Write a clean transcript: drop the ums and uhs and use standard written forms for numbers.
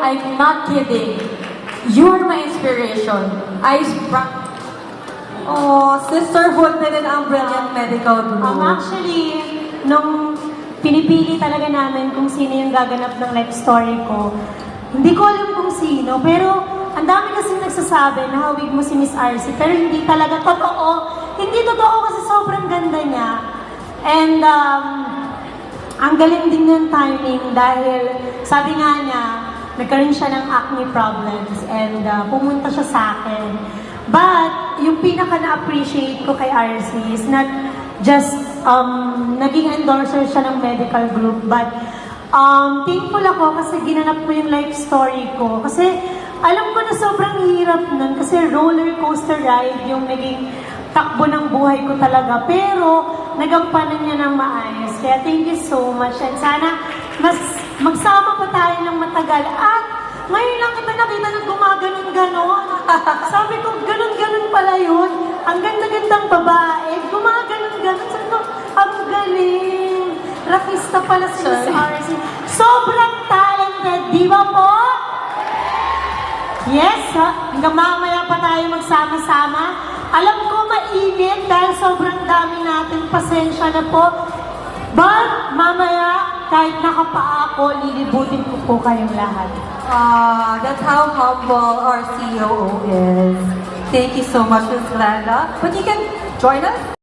I'm not kidding. You are my inspiration. Oh, sisterhood na din ang Brilliant Medical Group. Actually, nung pinipili talaga namin kung sino yung gaganap ng life story ko, hindi ko alam kung sino, pero ang dami kasing nagsasabi na hawig mo si Miss RC, pero hindi talaga totoo. Hindi totoo kasi sobrang ganda niya. And ang galing din ng timing dahil sabi nga niya, nagkaroon siya ng acne problems and pumunta siya sa akin. But, yung pinaka na-appreciate ko kay RC is not just naging endorser siya ng medical group, but thankful ako kasi ginanap ko yung life story ko. Kasi alam ko na sobrang hirap nun kasi roller coaster ride yung naging takbo ng buhay ko talaga. Pero nagampanan niya ng maayos. Kaya thank you so much. And sana mas magsama pa tayo ng matagal. At ngayon lang kita nakita na gumaganon-ganon. Sabi ko, ganon-ganon pala yun. Ang ganda-gandang babae, gumaganon-ganon. Sabi ko, ang galing. Rakista pala si Miss RC. Sobrang talented, di ba po? Yes, hanggang mamaya pa tayo magsama-sama. Alam ko mainit dahil sobrang dami natin. Pasensya na po. But, mamaya, kahit nakapaa ako, lilibutin ko po kayong lahat. That's how humble our COO is. Thank you so much, Ms. Glenda. But you can join us